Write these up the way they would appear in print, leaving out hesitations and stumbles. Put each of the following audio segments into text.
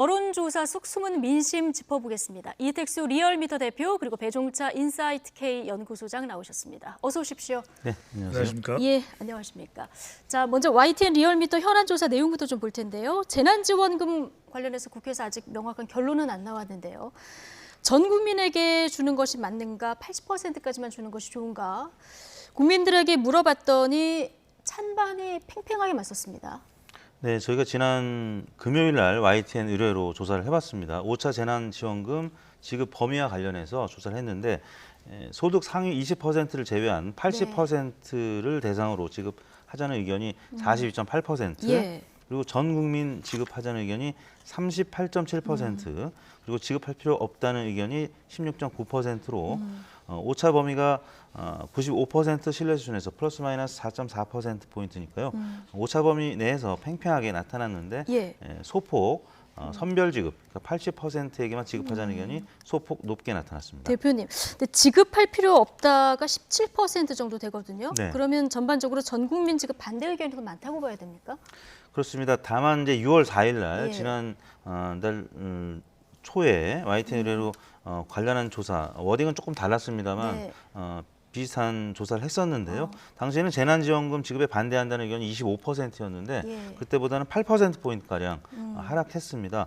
여론조사 속 숨은 민심 짚어보겠습니다. 이택수 리얼미터 대표 그리고 배종차 인사이트K 연구소장 나오셨습니다. 어서 오십시오. 네, 안녕하십니까? 예, 안녕하십니까. 자, 먼저 YTN 리얼미터 현안 조사 내용부터 좀 볼 텐데요. 재난지원금 관련해서 국회에서 아직 명확한 결론은 안 나왔는데요. 전 국민에게 주는 것이 맞는가, 80%까지만 주는 것이 좋은가, 국민들에게 물어봤더니 찬반이 팽팽하게 맞섰습니다. 네, 저희가 지난 금요일 날 YTN 의뢰로 조사를 해봤습니다. 5차 재난지원금 지급 범위와 관련해서 조사를 했는데 소득 상위 20%를 제외한 80%를 대상으로 지급하자는 의견이 42.8%, 예. 그리고 전 국민 지급하자는 의견이 38.7%, 그리고 지급할 필요 없다는 의견이 16.9%로 5차 범위가 95% 신뢰 수준에서 플러스 마이너스 4.4%포인트니까요. 5차 범위 내에서 팽팽하게 나타났는데 예. 소폭 선별 지급, 그러니까 80%에게만 지급하자는 의견이 소폭 높게 나타났습니다. 대표님, 근데 지급할 필요 없다가 17% 정도 되거든요. 네. 그러면 전반적으로 전 국민 지급 반대 의견이 더 많다고 봐야 됩니까? 그렇습니다. 다만 이제 6월 4일 날 예. 지난 달 초에 YTN 의뢰로 관련한 조사 워딩은 조금 달랐습니다만 네. 비슷한 조사를 했었는데요. 당시에는 재난지원금 지급에 반대한다는 의견이 25%였는데 예. 그때보다는 8%포인트가량 하락했습니다.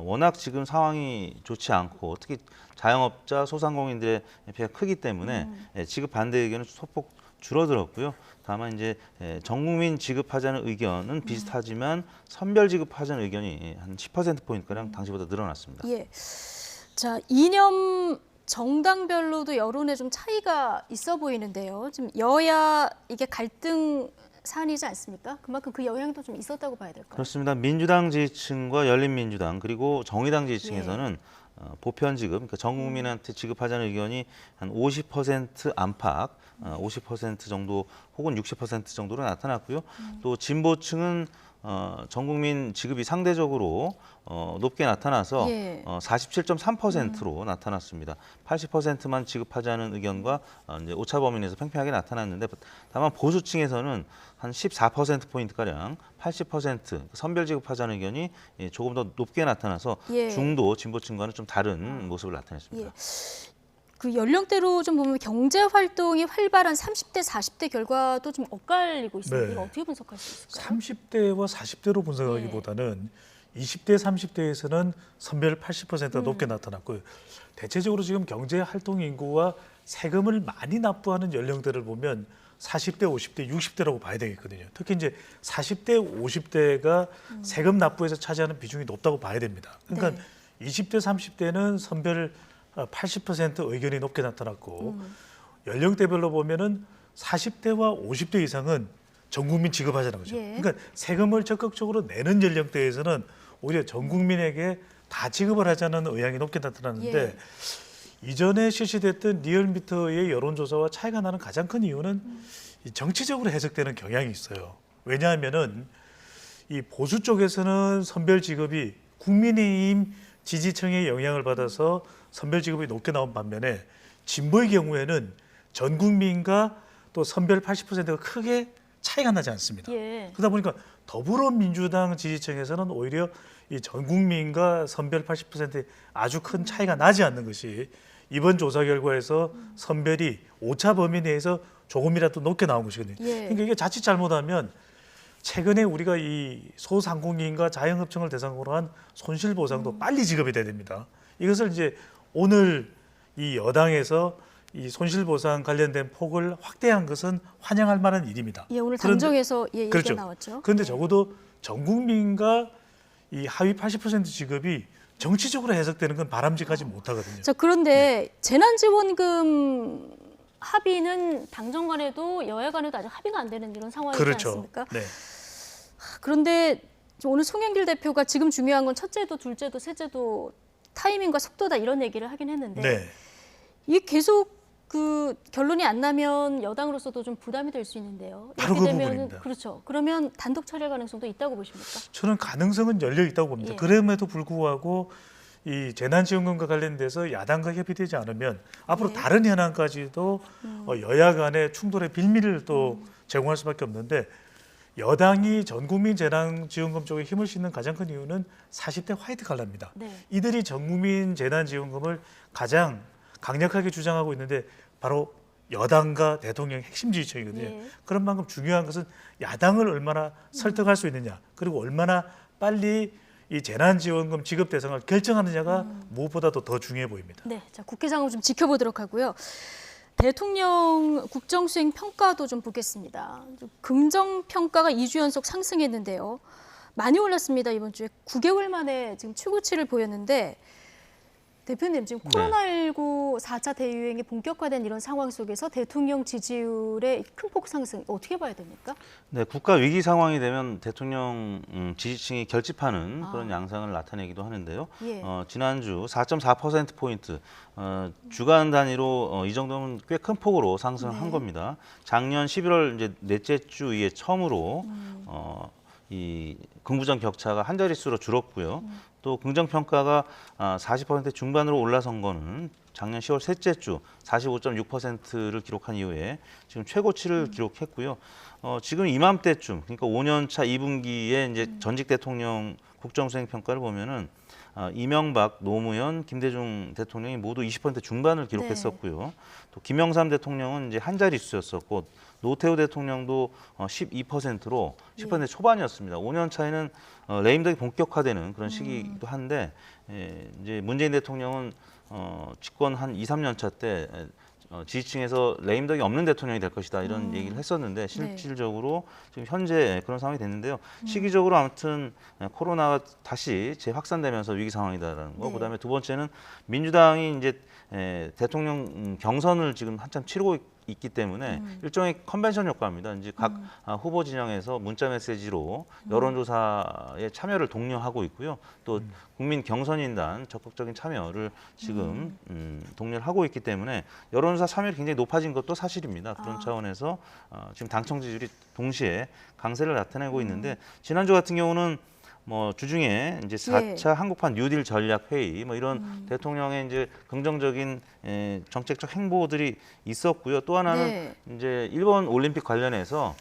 워낙 지금 상황이 좋지 않고 특히 자영업자, 소상공인들의 피해가 크기 때문에 지급 반대 의견은 소폭 줄어들었고요. 다만 이제 전 국민 지급하자는 의견은 비슷하지만 선별 지급하자는 의견이 한 10%포인트가량 당시보다 늘어났습니다. 예. 자, 이념 정당별로도 여론에 좀 차이가 있어 보이는데요. 지금 여야 이게 갈등 사안이지 않습니까? 그만큼 그 영향도 좀 있었다고 봐야 될까요? 그렇습니다. 민주당 지지층과 열린민주당 그리고 정의당 지지층에서는 보편 지급, 그러니까 전 국민한테 지급하자는 의견이 한 50% 안팎, 50% 정도 혹은 60% 정도로 나타났고요. 또 진보층은 전 국민 지급이 상대적으로 높게 나타나서 47.3%로 나타났습니다. 80%만 지급하자는 의견과 이제 오차 범위 내에서 팽팽하게 나타났는데 다만 보수층에서는 한 14%포인트가량 80% 선별 지급하자는 의견이 조금 더 높게 나타나서 중도 진보층과는 좀 다른 모습을 나타냈습니다. 그 연령대로 좀 보면 경제 활동이 활발한 30대, 40대 결과도 좀 엇갈리고 있습니다. 네. 이거 어떻게 분석할 수 있을까요? 30대와 40대로 분석하기보다는 20대, 30대에서는 선별 80%가 높게 나타났고요. 대체적으로 지금 경제 활동 인구와 세금을 많이 납부하는 연령대를 보면 40대, 50대, 60대라고 봐야 되겠거든요. 특히 이제 40대, 50대가 세금 납부에서 차지하는 비중이 높다고 봐야 됩니다. 그러니까 20대, 30대는 선별 80% 의견이 높게 나타났고 연령대별로 보면은 40대와 50대 이상은 전 국민 지급하자는 거죠. 그러니까 세금을 적극적으로 내는 연령대에서는 오히려 전 국민에게 다 지급을 하자는 의향이 높게 나타났는데 이전에 실시됐던 리얼미터의 여론조사와 차이가 나는 가장 큰 이유는 이 정치적으로 해석되는 경향이 있어요. 왜냐하면은 이 보수 쪽에서는 선별 지급이 국민의힘 지지층의 영향을 받아서 선별 지급이 높게 나온 반면에 진보의 경우에는 전 국민과 또 선별 80%가 크게 차이가 나지 않습니다. 그러다 보니까 더불어민주당 지지층에서는 오히려 이 전 국민과 선별 80%의 아주 큰 차이가 나지 않는 것이 이번 조사 결과에서 선별이 5차 범위 내에서 조금이라도 높게 나온 것이거든요. 그러니까 이게 자칫 잘못하면 최근에 우리가 이 소상공인과 자영업층을 대상으로 한 손실보상도 빨리 지급이 돼야 됩니다. 이것을 이제 오늘 이 여당에서 이 손실보상 관련된 폭을 확대한 것은 환영할 만한 일입니다. 오늘 당정에서 얘기가 그렇죠. 나왔죠. 그런데 적어도 전 국민과 이 하위 80% 지급이 정치적으로 해석되는 건 바람직하지 못하거든요. 자, 그런데 재난지원금 합의는 당정 간에도 여야 간에도 아직 합의가 안 되는 이런 상황이지 않습니까? 그런데 오늘 송영길 대표가 지금 중요한 건 첫째도, 둘째도, 셋째도 타이밍과 속도다 이런 얘기를 하긴 했는데 이게 계속 그 결론이 안 나면 여당으로서도 좀 부담이 될 수 있는데요. 바로 이렇게 그 되면은 부분입니다. 그렇죠. 그러면 단독 처리할 가능성도 있다고 보십니까? 저는 가능성은 열려 있다고 봅니다. 그럼에도 불구하고 이 재난지원금과 관련돼서 야당과 협의되지 않으면 앞으로 다른 현안까지도 여야 간의 충돌의 빌미를 또 제공할 수밖에 없는데 여당이 전국민 재난지원금 쪽에 힘을 싣는 가장 큰 이유는 40대 화이트 칼라입니다. 네. 이들이 전국민 재난지원금을 가장 강력하게 주장하고 있는데 바로 여당과 대통령의 핵심 지지층이거든요. 예. 그런 만큼 중요한 것은 야당을 얼마나 설득할 수 있느냐, 그리고 얼마나 빨리 이 재난지원금 지급 대상을 결정하느냐가 무엇보다도 더 중요해 보입니다. 네, 자, 국회 상황 좀 지켜보도록 하고요. 대통령 국정수행 평가도 좀 보겠습니다. 긍정 평가가 2주 연속 상승했는데요. 많이 올랐습니다. 이번 주에 9개월 만에 지금 최고치를 보였는데 대표님 지금 코로나19 4차 대유행이 본격화된 이런 상황 속에서 대통령 지지율의 큰 폭 상승 어떻게 봐야 됩니까? 네, 국가 위기 상황이 되면 대통령 지지층이 결집하는 그런 양상을 나타내기도 하는데요. 예. 지난주 4.4%포인트 주간 단위로 이 정도면 꽤 큰 폭으로 상승한 네. 겁니다. 작년 11월 이제 넷째 주 이에 처음으로 이 긍부정 격차가 한 자릿수로 줄었고요. 또 긍정 평가가 40% 중반으로 올라선 거는 작년 10월 셋째 주 45.6%를 기록한 이후에 지금 최고치를 기록했고요. 지금 이맘때쯤 그러니까 5년 차 2분기에 이제 전직 대통령 국정수행 평가를 보면은 이명박, 노무현, 김대중 대통령이 모두 20% 중반을 기록했었고요. 또 김영삼 대통령은 이제 한 자릿수였었고 노태우 대통령도 12%로 10% 초반이었습니다. 5년 차에는 레임덕이 본격화되는 그런 시기이기도 한데 이제 문재인 대통령은 집권 한 2, 3년 차 때 지지층에서 레임덕이 없는 대통령이 될 것이다 이런 얘기를 했었는데 실질적으로 지금 현재 그런 상황이 됐는데요. 시기적으로 아무튼 코로나가 다시 재확산되면서 위기 상황이다라는 거. 네. 그다음에 두 번째는 민주당이 이제 대통령 경선을 지금 한참 치르고 있기 때문에 일종의 컨벤션 효과입니다. 이제 각 후보 진영에서 문자 메시지로 여론조사에 참여를 독려하고 있고요. 또 국민 경선인단 적극적인 참여를 지금 독려를 하고 있기 때문에 여론조사 참여율이 굉장히 높아진 것도 사실입니다. 그런 차원에서 지금 당청 지지율이 동시에 강세를 나타내고 있는데 지난주 같은 경우는 뭐 주중에 이제 4차 한국판 뉴딜 전략 회의 뭐 이런 대통령의 이제 긍정적인 정책적 행보들이 있었고요. 또 하나는 이제 일본 올림픽 관련해서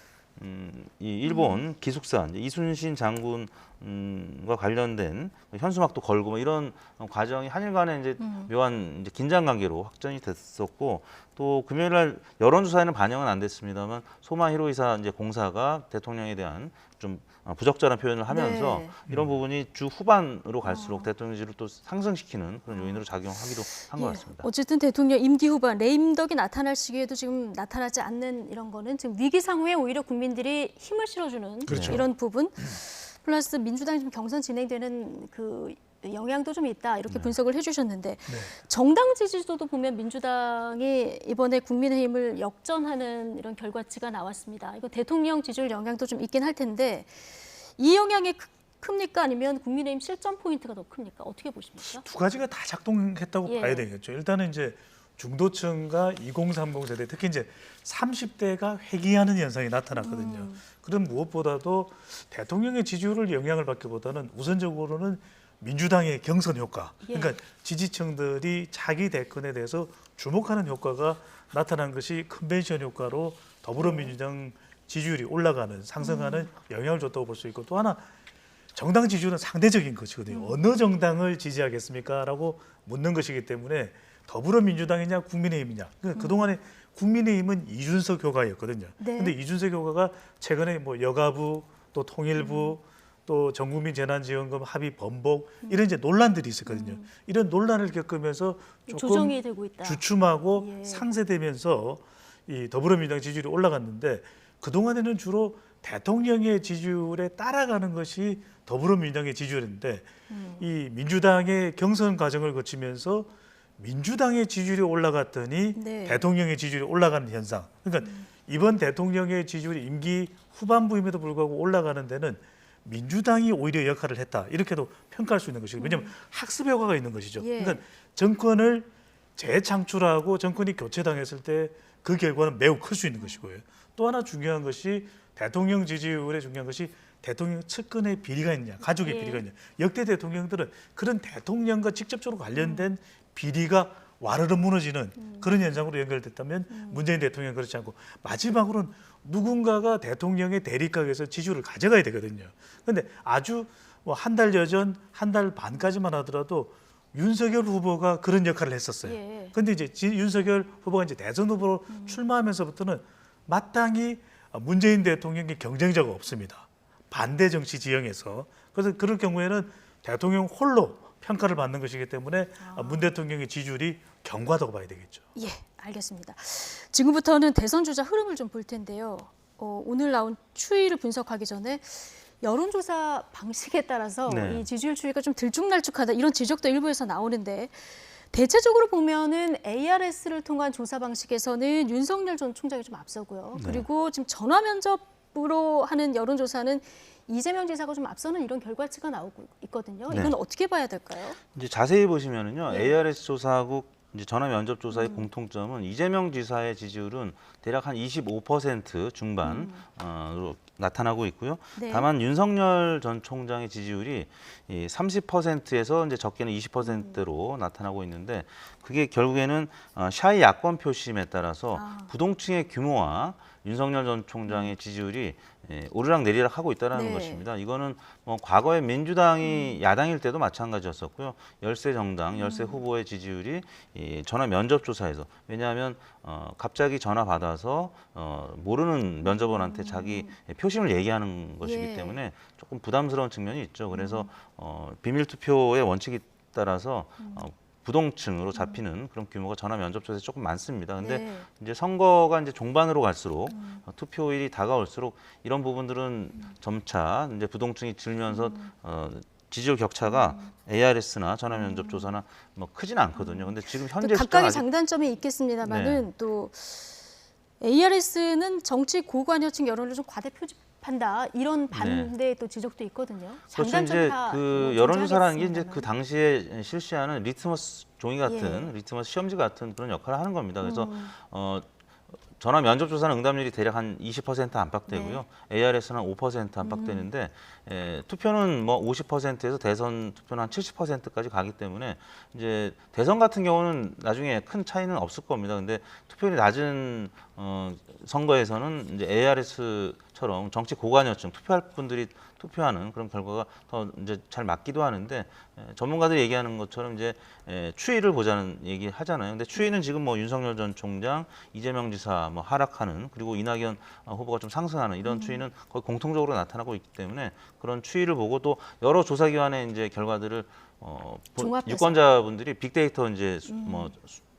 이 일본 기숙사 이제 이순신 장군과 관련된 현수막도 걸고 뭐 이런 과정이 한일 간에 이제 묘한 이제 긴장 관계로 확전이 됐었고 또 금요일 날 여론조사에는 반영은 안 됐습니다만 소마 히로이사 이제 공사가 대통령에 대한 좀 부적절한 표현을 하면서 이런 부분이 주 후반으로 갈수록 대통령지를 또 상승시키는 그런 요인으로 작용하기도 한 것 같습니다. 어쨌든 대통령 임기 후반 레임덕이 나타날 시기에도 지금 나타나지 않는 이런 거는 지금 위기 상황에 오히려 국민들이 힘을 실어주는 그렇죠. 이런 부분 플러스 민주당이 좀 경선 진행되는 그 영향도 좀 있다 이렇게 분석을 해주셨는데 정당 지지도도 보면 민주당이 이번에 국민의힘을 역전하는 이런 결과치가 나왔습니다. 이거 대통령 지지율 영향도 좀 있긴 할 텐데 이 영향이 큽니까 아니면 국민의힘 실점 포인트가 더 큽니까? 어떻게 보십니까? 두 가지가 다 작동했다고 봐야 되겠죠. 일단은 이제 중도층과 2030 세대, 특히 이제 30대가 회귀하는 현상이 나타났거든요. 그럼 무엇보다도 대통령의 지지율을 영향을 받기보다는 우선적으로는 민주당의 경선 효과, 그러니까 지지층들이 자기 대권에 대해서 주목하는 효과가 나타난 것이 컨벤션 효과로 더불어민주당 지지율이 올라가는, 상승하는 영향을 줬다고 볼 수 있고 또 하나 정당 지지율은 상대적인 것이거든요. 어느 정당을 지지하겠습니까? 라고 묻는 것이기 때문에 더불어민주당이냐 국민의힘이냐. 그러니까 그동안에 국민의힘은 이준석 효과였거든요. 그런데 이준석 효과가 최근에 뭐 여가부 또 통일부 또 전국민 재난지원금 합의 번복 이런 이제 논란들이 있었거든요. 이런 논란을 겪으면서 조금 조정이 되고 있다. 주춤하고 상쇄되면서 이 더불어민주당 지지율이 올라갔는데 그동안에는 주로 대통령의 지지율에 따라가는 것이 더불어민주당의 지지율인데 이 민주당의 경선 과정을 거치면서 민주당의 지지율이 올라갔더니 대통령의 지지율이 올라가는 현상. 그러니까 이번 대통령의 지지율이 임기 후반부임에도 불구하고 올라가는 데는 민주당이 오히려 역할을 했다. 이렇게도 평가할 수 있는 것이고 왜냐하면 학습 효과가 있는 것이죠. 그러니까 정권을 재창출하고 정권이 교체당했을 때 그 결과는 매우 클 수 있는 것이고요. 또 하나 중요한 것이 대통령 지지율에 중요한 것이 대통령 측근의 비리가 있느냐, 가족의 비리가 있느냐. 역대 대통령들은 그런 대통령과 직접적으로 관련된 비리가 와르르 무너지는 그런 현상으로 연결됐다면 문재인 대통령은 그렇지 않고 마지막으로는 누군가가 대통령의 대립각에서 지지율을 가져가야 되거든요. 그런데 아주 뭐 한 달 여전, 한 달 반까지만 하더라도 윤석열 후보가 그런 역할을 했었어요. 예. 그런데 이제 윤석열 후보가 이제 대선 후보로 출마하면서부터는 마땅히 문재인 대통령의 경쟁자가 없습니다. 반대 정치 지형에서. 그래서 그럴 경우에는 대통령 홀로 평가를 받는 것이기 때문에 문 대통령의 지지율이 견고하다고 봐야 되겠죠. 예, 알겠습니다. 지금부터는 대선 주자 흐름을 좀 볼 텐데요. 오늘 나온 추이를 분석하기 전에 여론조사 방식에 따라서 네. 이 지지율 추이가 좀 들쭉날쭉하다 이런 지적도 일부에서 나오는데 대체적으로 보면은 ARS를 통한 조사 방식에서는 윤석열 전 총장이 좀 앞서고요. 네. 그리고 지금 전화 면접으로 하는 여론조사는 이재명 지사가 좀 앞서는 이런 결과치가 나오고 있거든요. 네. 이건 어떻게 봐야 될까요? 이제 자세히 보시면은요, 예. ARS 조사하고 이제 전화 면접 조사의 공통점은 이재명 지사의 지지율은 대략 한 25% 중반으로 나타나고 있고요. 네. 다만 윤석열 전 총장의 지지율이 이 30%에서 이제 적게는 20%로 나타나고 있는데 그게 결국에는 샤이 야권 표심에 따라서 부동층의 규모와 윤석열 전 총장의 지지율이 오르락 내리락 하고 있다는 네. 것입니다. 이거는 뭐 과거에 민주당이 야당일 때도 마찬가지였었고요. 열세 정당, 열세 후보의 지지율이 이 전화 면접 조사에서 왜냐하면 갑자기 전화 받아서 모르는 면접원한테 자기 표심을 얘기하는 것이기 예. 때문에 조금 부담스러운 측면이 있죠. 그래서 비밀 투표의 원칙에 따라서 부동층으로 잡히는 그런 규모가 전화 면접 조사에 조금 많습니다. 근데 네. 이제 선거가 이제 종반으로 갈수록 투표일이 다가올수록 이런 부분들은 점차 이제 부동층이 줄면서 지지율 격차가 ARS나 전화 면접 조사나 뭐 크진 않거든요. 근데 지금 현재 또 시점 각각의 아직 장단점이 있겠습니다만은 또 ARS는 정치 고관여층 여론을 좀 과대 표집한다 이런 반대 또 지적도 있거든요. 그렇죠. 장단점이 이제 다 그 뭐 여론조사라는 게 이제 존재하겠습니다만. 그 당시에 실시하는 리트머스 종이 같은 리트머스 시험지 같은 그런 역할을 하는 겁니다. 그래서 전화 면접 조사는 응답률이 대략 한 20% 안팎되고요. ARS는 한 5% 안팎되는데 투표는 뭐 50%에서 대선 투표는 한 70%까지 가기 때문에 이제 대선 같은 경우는 나중에 큰 차이는 없을 겁니다. 근데 투표율이 낮은 선거에서는 이제 ARS처럼 정치 고관여층 투표할 분들이 투표하는 그런 결과가 더 이제 잘 맞기도 하는데 전문가들이 얘기하는 것처럼 이제 추이를 보자는 얘기 하잖아요. 근데 추이는 지금 뭐 윤석열 전 총장, 이재명 지사 뭐 하락하는 그리고 이낙연 후보가 좀 상승하는 이런 추이는 거의 공통적으로 나타나고 있기 때문에 그런 추이를 보고 또 여러 조사기관의 이제 결과들을 종합해서. 유권자분들이 빅데이터 이제 뭐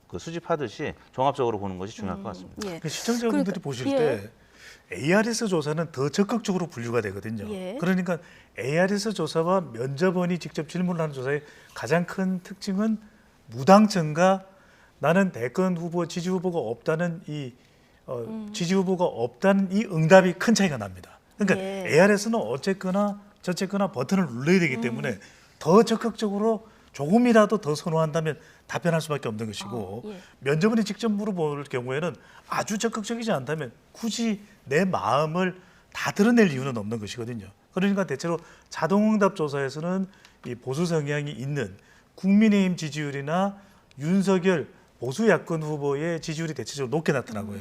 그 수집하듯이 종합적으로 보는 것이 중요할 것 같습니다. 예. 그 시청자분들이 그러니까, 보실 예. 때 ARS 조사는 더 적극적으로 분류가 되거든요. 예. 그러니까 ARS 조사와 면접원이 직접 질문을 하는 조사의 가장 큰 특징은 무당층과 나는 대권 후보 지지 후보가 없다는 이 지지 후보가 없다는 이 응답이 큰 차이가 납니다. 그러니까 예. ARS는 어쨌거나 저쨌거나 버튼을 눌러야 되기 때문에 더 적극적으로 조금이라도 더 선호한다면 답변할 수밖에 없는 것이고 예. 면접원이 직접 물어볼 경우에는 아주 적극적이지 않다면 굳이 내 마음을 다 드러낼 이유는 없는 것이거든요. 그러니까 대체로 자동응답 조사에서는 이 보수 성향이 있는 국민의힘 지지율이나 윤석열 보수 야권 후보의 지지율이 대체적으로 높게 나타나고요.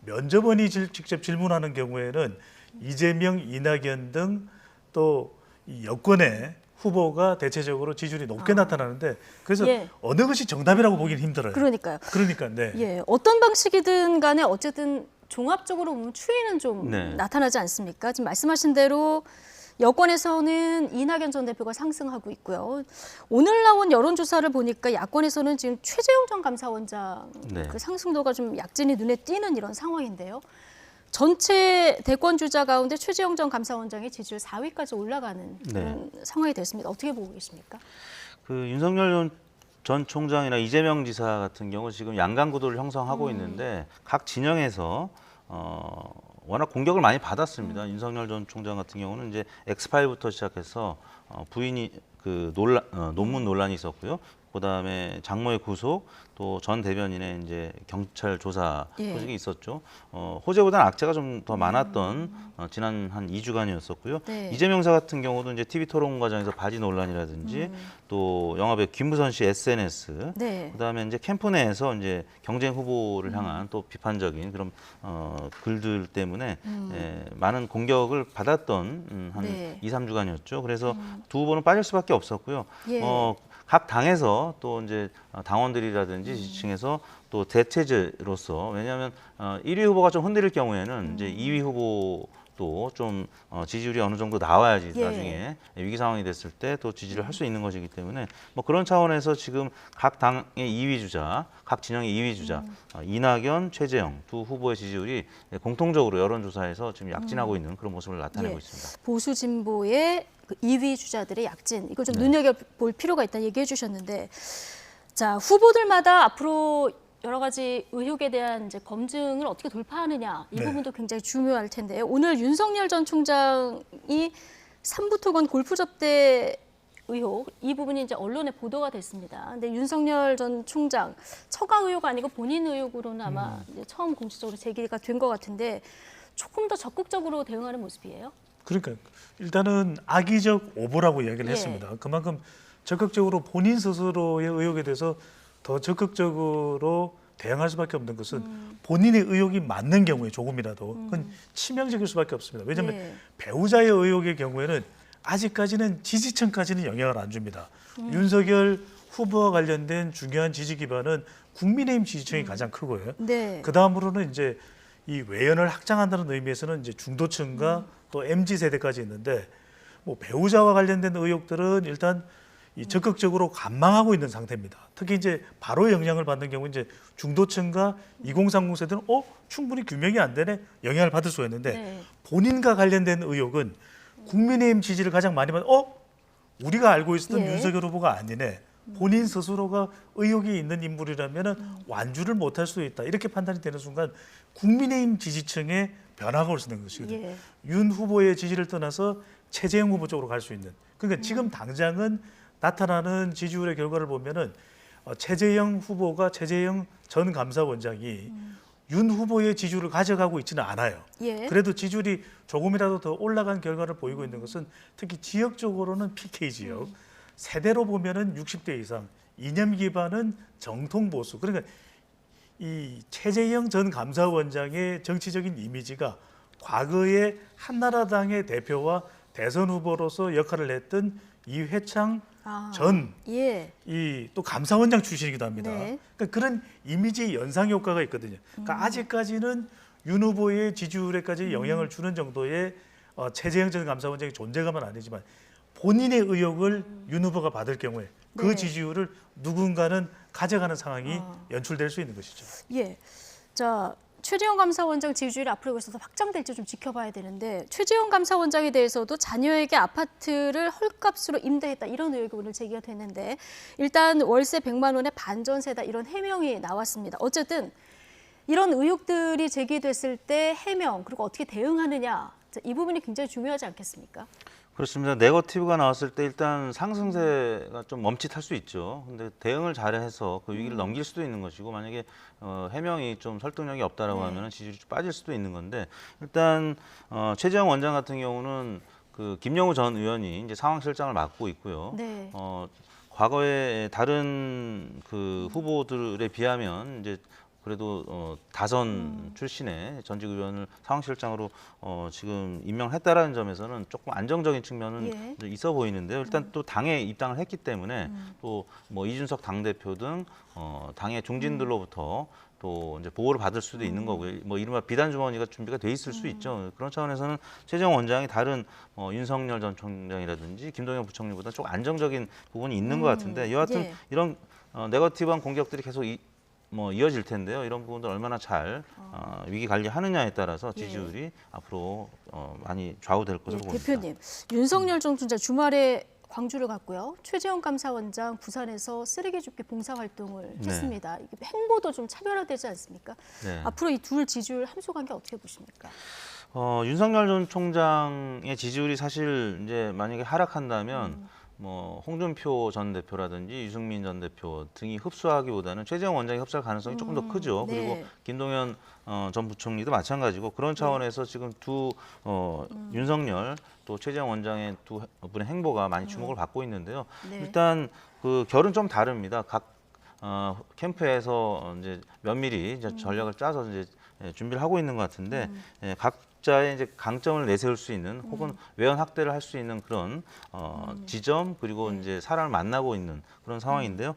면접원이 직접 질문하는 경우에는 이재명, 이낙연 등 또 여권의 후보가 대체적으로 지지율이 높게 나타나는데 그래서 예. 어느 것이 정답이라고 보기는 힘들어요. 그러니까요. 그러니까 네. 예, 어떤 방식이든 간에 어쨌든 종합적으로 보면 추이는 좀 네. 나타나지 않습니까? 지금 말씀하신 대로 여권에서는 이낙연 전 대표가 상승하고 있고요. 오늘 나온 여론조사를 보니까 야권에서는 지금 최재형 전 감사원장 네. 그 상승도가 좀 약진이 눈에 띄는 이런 상황인데요. 전체 대권 주자 가운데 최재형 전 감사원장의 지지율 4위까지 올라가는 그런 상황이 됐습니다. 어떻게 보고 계십니까? 그 윤석열 전 총장이나 이재명 지사 같은 경우 지금 양강 구도를 형성하고 있는데 각 진영에서 워낙 공격을 많이 받았습니다. 윤석열 전 총장 같은 경우는 이제 엑스파일부터 시작해서 부인이 그 논문 논란이 있었고요. 그다음에 장모의 구속, 또 전 대변인의 이제 경찰 조사 예. 소식이 있었죠. 호재보다는 악재가 좀 더 많았던 지난 한 2주간이었었고요. 네. 이재명 사 같은 경우도 이제 TV 토론 과정에서 바지 논란이라든지 또 영화배우 김무선 씨 SNS, 네. 그다음에 이제 캠프 내에서 이제 경쟁 후보를 향한 또 비판적인 그런 글들 때문에 많은 공격을 받았던 한 네. 2, 3주간이었죠. 그래서 두 후보는 빠질 수밖에 없었고요. 예. 각 당에서 또 이제 당원들이라든지 지지층에서 또 대체제로서, 왜냐하면 1위 후보가 좀 흔들릴 경우에는 이제 2위 후보도 좀 지지율이 어느 정도 나와야지 예. 나중에 위기 상황이 됐을 때 또 지지를 할 수 있는 것이기 때문에 뭐 그런 차원에서 지금 각 당의 2위 주자, 각 진영의 2위 주자 이낙연, 최재형 두 후보의 지지율이 공통적으로 여론조사에서 지금 약진하고 있는 그런 모습을 나타내고 예. 있습니다. 보수 진보의 그 2위 주자들의 약진, 이거 좀 네. 눈여겨볼 필요가 있다 얘기해 주셨는데, 자, 후보들마다 앞으로 여러 가지 의혹에 대한 이제 검증을 어떻게 돌파하느냐, 이 네. 부분도 굉장히 중요할 텐데요. 오늘 윤석열 전 총장이 삼부토건 골프 접대 의혹, 이 부분이 이제 언론에 보도가 됐습니다. 근데 윤석열 전 총장 처가 의혹 아니고 본인 의혹으로는 아마 이제 처음 공식적으로 제기가 된 것 같은데, 조금 더 적극적으로 대응하는 모습이에요. 그러니까 일단은 악의적 오보라고 이야기를 예. 했습니다. 그만큼 적극적으로 본인 스스로의 의혹에 대해서 더 적극적으로 대응할 수밖에 없는 것은 본인의 의혹이 맞는 경우에 조금이라도 그건 치명적일 수밖에 없습니다. 왜냐하면 예. 배우자의 의혹의 경우에는 아직까지는 지지층까지는 영향을 안 줍니다. 윤석열 후보와 관련된 중요한 지지 기반은 국민의힘 지지층이 가장 크고요. 네. 그 다음으로는 이제 이 외연을 확장한다는 의미에서는 이제 중도층과 또 MZ 세대까지 있는데, 뭐 배우자와 관련된 의혹들은 일단 이 적극적으로 관망하고 있는 상태입니다. 특히 이제 바로 영향을 받는 경우 이제 중도층과 2030 세대는 충분히 규명이 안 되네, 영향을 받을 수가 있는데 네. 본인과 관련된 의혹은 국민의힘 지지를 가장 많이 받는 우리가 알고 있었던 예. 윤석열 후보가 아니네. 본인 스스로가 의혹이 있는 인물이라면 완주를 못할 수도 있다. 이렇게 판단이 되는 순간 국민의힘 지지층에 변화가 올 수 있는 것이거든요. 예. 윤 후보의 지지를 떠나서 최재형 후보 쪽으로 갈 수 있는. 그러니까 지금 당장은 나타나는 지지율의 결과를 보면은 최재형 후보가, 최재형 전 감사원장이 윤 후보의 지지율을 가져가고 있지는 않아요. 예. 그래도 지지율이 조금이라도 더 올라간 결과를 보이고 있는 것은 특히 지역적으로는 PK 지역, 세대로 보면은 60대 이상, 이념 기반은 정통 보수. 그러니까 이 최재형 전 감사원장의 정치적인 이미지가 과거에 한나라당의 대표와 대선 후보로서 역할을 했던 이회창 전 예. 이 또 감사원장 출신이기도 합니다. 네. 그러니까 그런 이미지 연상 효과가 있거든요. 그러니까 아직까지는 윤 후보의 지지율에까지 영향을 주는 정도의 최재형 전 감사원장의 존재감은 아니지만 본인의 의혹을 윤 후보가 받을 경우에 그 네. 지지율을 누군가는 가져가는 상황이 연출될 수 있는 것이죠. 예. 자, 최재형 감사원장 지지율이 앞으로 여기서 더 확장될지 좀 지켜봐야 되는데, 최재형 감사원장에 대해서도 자녀에게 아파트를 헐값으로 임대했다, 이런 의혹이 오늘 제기가 됐는데, 일단 월세 100만 원에 반전세다, 이런 해명이 나왔습니다. 어쨌든 이런 의혹들이 제기됐을 때 해명, 그리고 어떻게 대응하느냐, 이 부분이 굉장히 중요하지 않겠습니까? 그렇습니다. 네거티브가 나왔을 때 일단 상승세가 좀 멈칫할 수 있죠. 근데 대응을 잘해서 그 위기를 넘길 수도 있는 것이고, 만약에 해명이 좀 설득력이 없다라고 하면 지지율이 좀 빠질 수도 있는 건데, 일단 최재형 원장 같은 경우는 그 김영우 전 의원이 이제 상황실장을 맡고 있고요. 네. 과거에 다른 그 후보들에 비하면 이제 그래도 다선 출신의 전직 의원을 상황실장으로 지금 임명을 했다라는 점에서는 조금 안정적인 측면은 예. 있어 보이는데요. 일단 또 당에 입당을 했기 때문에 또 뭐 이준석 당대표 등 당의 중진들로부터 또 이제 보호를 받을 수도 있는 거고요. 뭐 이른바 비단 주머니가 준비가 돼 있을 수 있죠. 그런 차원에서는 최재형 원장이 다른 윤석열 전 총장이라든지 김동연 부총리보다 조금 안정적인 부분이 있는 것 같은데, 여하튼 예. 이런 네거티브한 공격들이 계속 이어질 텐데요. 이런 부분들 얼마나 잘 위기 관리하느냐에 따라서 지지율이 앞으로 많이 좌우될 것으로 봅니다. 대표님, 윤석열 전 총장 주말에 광주를 갔고요. 최재형 감사원장 부산에서 쓰레기 줍기 봉사 활동을 했습니다. 이게 행보도 좀 차별화되지 않습니까? 네. 앞으로 이 둘 지지율 함수 관계 어떻게 보십니까? 윤석열 전 총장의 지지율이 사실 이제 만약에 하락한다면 뭐 홍준표 전 대표라든지 유승민 전 대표 등이 흡수하기보다는 최재형 원장이 흡수할 가능성이 조금 더 크죠. 네. 그리고 김동연 전 부총리도 마찬가지고 그런 차원에서 지금 윤석열 또 최재형 원장의 두 분의 행보가 많이 주목을 받고 있는데요. 네. 일단 그 결은 좀 다릅니다. 각 캠프에서 이제 면밀히 이제 전략을 짜서 이제 준비를 하고 있는 것 같은데 각자의 이제 강점을 내세울 수 있는 혹은 외연 확대를 할 수 있는 그런 지점 그리고 이제 사람을 만나고 있는 그런 상황인데요.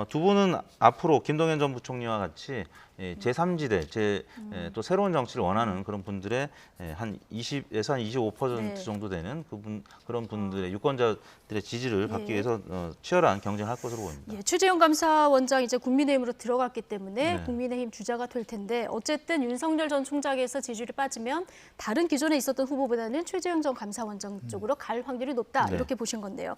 두 분은 앞으로 김동연 전 부총리와 같이 제3지대, 또 새로운 정치를 원하는 그런 분들의 한 20에서 한 25% 정도 되는 그런 분들의 유권자들의 지지를 받기 위해서 치열한 경쟁을 할 것으로 보입니다. 예, 최재형 감사원장 이제 국민의힘으로 들어갔기 때문에 네. 국민의힘 주자가 될 텐데 어쨌든 윤석열 전 총장에서 지지율이 빠지면 다른 기존에 있었던 후보보다는 최재형 전 감사원장 쪽으로 갈 확률이 높다 네. 이렇게 보신 건데요.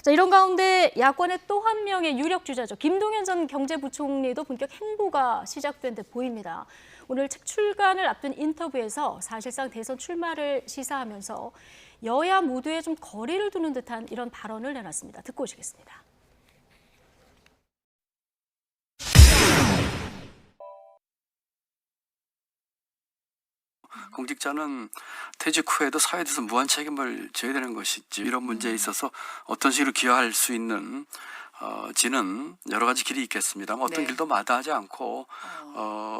자, 이런 가운데 야권의 또 한 명의 유력 주자죠. 김동연 전 경제부총리도 본격 행보가 시작된 듯 보입니다. 오늘 책 출간을 앞둔 인터뷰에서 사실상 대선 출마를 시사하면서 여야 모두에 좀 거리를 두는 듯한 이런 발언을 내놨습니다. 듣고 오시겠습니다. 공직자는 퇴직 후에도 사회에 대해서 무한 책임을 져야 되는 것이지 이런 문제에 있어서 어떤 식으로 기여할 수 있는 지는 여러 가지 길이 있겠습니다만 어떤 네. 길도 마다하지 않고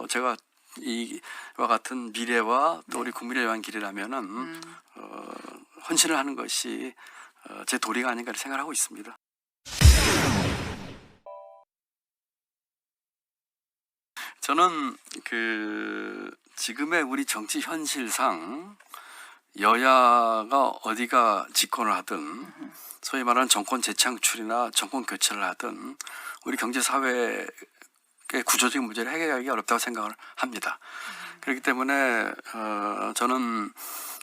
제가 이와 같은 미래와 또 우리 국민을 위한 길이라면은 헌신을 하는 것이 제 도리가 아닌가 생각하고 있습니다. 저는 지금의 우리 정치 현실상 여야가 어디가 집권을 하든 소위 말하는 정권 재창출이나 정권 교체를 하든 우리 경제 사회의 구조적인 문제를 해결하기 어렵다고 생각을 합니다. 그렇기 때문에 저는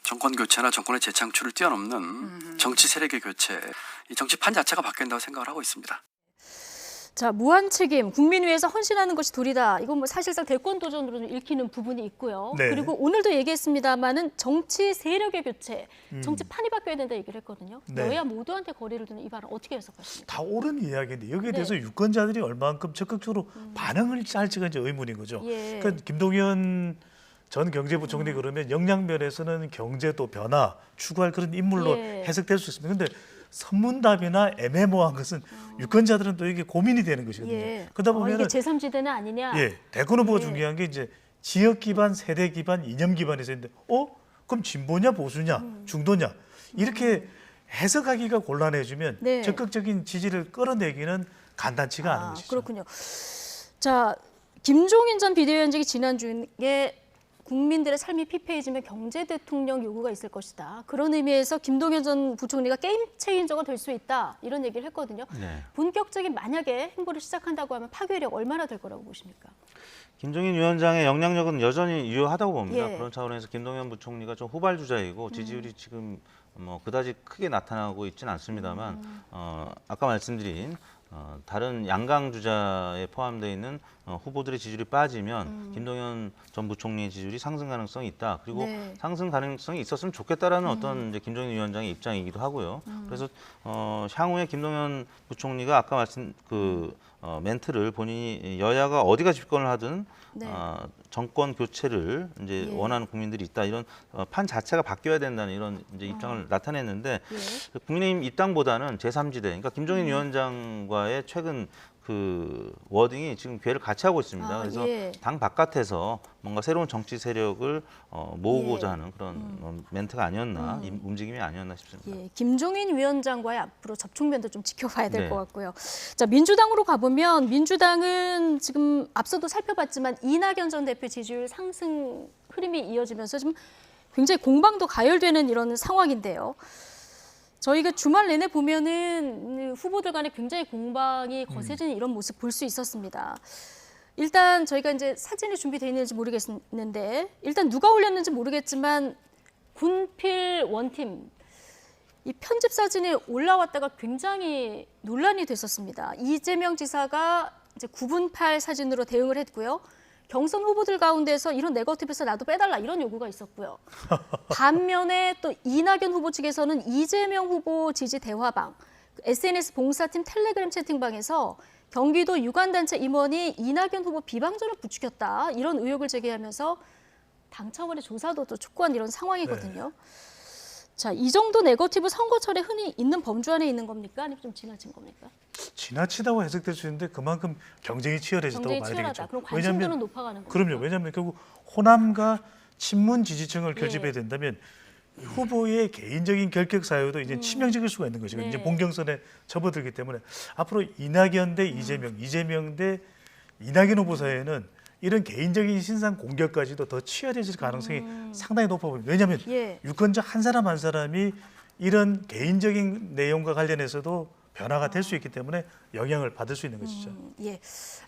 정권 교체나 정권의 재창출을 뛰어넘는 정치 세력의 교체, 이 정치판 자체가 바뀌어야 된다고 생각을 하고 있습니다. 자, 무한 책임, 국민 위해서 헌신하는 것이 도리다. 이건 뭐 사실상 대권 도전으로 좀 읽히는 부분이 있고요. 네. 그리고 오늘도 얘기했습니다만은 정치 세력의 교체, 정치판이 바뀌어야 된다 얘기를 했거든요. 네. 여야 모두한테 거리를 두는 이 발언 어떻게 해석하십니까? 다 옳은 이야기인데 여기에 네. 대해서 유권자들이 얼마만큼 적극적으로 반응을 할지가 이제 의문인 거죠. 예. 그러니까 김동연 전 경제부총리 그러면 역량면에서는 경제 또 변화 추구할 그런 인물로 예. 해석될 수 있습니다. 그런데 선문답이나 애매모호한 것은 유권자들은 또 이게 고민이 되는 것이거든요. 예. 그러다 보면은 이게 제3지대는 아니냐? 예, 대권 후보가 예. 중요한 게 이제 지역 기반, 세대 기반, 이념 기반에서 있는데, 그럼 진보냐, 보수냐, 중도냐 이렇게 해석하기가 곤란해지면 네. 적극적인 지지를 끌어내기는 간단치가 않은 것이죠. 그렇군요. 자, 김종인 전 비대위원장이 지난주에 국민들의 삶이 피폐해지면 경제 대통령 요구가 있을 것이다. 그런 의미에서 김동연 전 부총리가 게임 체인저가 될 수 있다. 이런 얘기를 했거든요. 네. 본격적인 만약에 행보를 시작한다고 하면 파괴력 얼마나 될 거라고 보십니까? 김종인 위원장의 영향력은 여전히 유효하다고 봅니다. 예. 그런 차원에서 김동연 부총리가 좀 후발주자이고 지지율이 지금 뭐 그다지 크게 나타나고 있지는 않습니다만 아까 말씀드린 다른 양강 주자에 포함되어 있는 후보들의 지지율이 빠지면 김동연 전 부총리의 지지율이 상승 가능성이 있다. 그리고 네. 상승 가능성이 있었으면 좋겠다라는 어떤 이제 김종인 위원장의 입장이기도 하고요. 그래서 향후에 김동연 부총리가 아까 말씀 멘트를 본인이 여야가 어디가 집권을 하든 네. 정권 교체를 이제 예. 원하는 국민들이 있다 이런 판 자체가 바뀌어야 된다는 이런 이제 입장을 나타냈는데 예. 국민의힘 입당보다는 제3지대 그러니까 김종인 위원장과의 최근 그 워딩이 지금 궤를 같이 하고 있습니다. 그래서 예. 당 바깥에서 뭔가 새로운 정치 세력을 모으고자 예. 하는 그런 멘트가 아니었나 움직임이 아니었나 싶습니다. 예, 김종인 위원장과의 앞으로 접촉면도 좀 지켜봐야 될 네. 것 같고요. 자, 민주당으로 가보면 민주당은 지금 앞서도 살펴봤지만 이낙연 전 대표 지지율 상승 흐름이 이어지면서 지금 굉장히 공방도 가열되는 이런 상황인데요. 저희가 주말 내내 보면은 후보들 간에 굉장히 공방이 거세지는 이런 모습 볼 수 있었습니다. 일단 저희가 이제 사진이 준비되어 있는지 모르겠는데 일단 누가 올렸는지 모르겠지만 군필 원팀 이 편집 사진이 올라왔다가 굉장히 논란이 됐었습니다. 이재명 지사가 이제 9분8 사진으로 대응을 했고요. 경선 후보들 가운데서 이런 네거티브에서 나도 빼달라 이런 요구가 있었고요. 반면에 또 이낙연 후보 측에서는 이재명 후보 지지 대화방, SNS 봉사팀 텔레그램 채팅방에서 경기도 유관단체 임원이 이낙연 후보 비방전을 부추겼다 이런 의혹을 제기하면서 당 차원의 조사도 또 촉구한 이런 상황이거든요. 자, 이 정도 네거티브 선거철에 흔히 있는 범주 안에 있는 겁니까? 아니면 좀 지나친 겁니까? 지나치다고 해석될 수 있는데 그만큼 경쟁이 치열해졌다고 경쟁이 봐야 치열하다. 되겠죠. 그럼 관심도는 높아가는 거죠. 그럼요. 왜냐하면 결국 호남과 친문 지지층을 결집해야 된다면 후보의 개인적인 결격 사유도 이제 치명적일 수가 있는 거죠. 네. 이제 본경선에 접어들기 때문에 앞으로 이낙연 대 이재명, 이재명 대 이낙연 후보 사이에는 이런 개인적인 신상 공격까지도 더 치열해질 가능성이 상당히 높아 보입니다. 왜냐하면 유권자 한 사람 한 사람이 이런 개인적인 내용과 관련해서도 변화가 될 수 있기 때문에 영향을 받을 수 있는 것이죠. 예,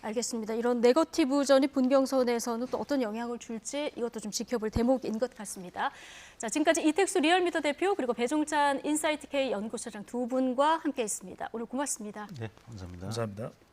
알겠습니다. 이런 네거티브전이 본경선에서는 또 어떤 영향을 줄지 이것도 좀 지켜볼 대목인 것 같습니다. 자, 지금까지 이택수 리얼미터 대표 그리고 배종찬 인사이트 K 연구소장 두 분과 함께했습니다. 오늘 고맙습니다. 네, 감사합니다. 감사합니다.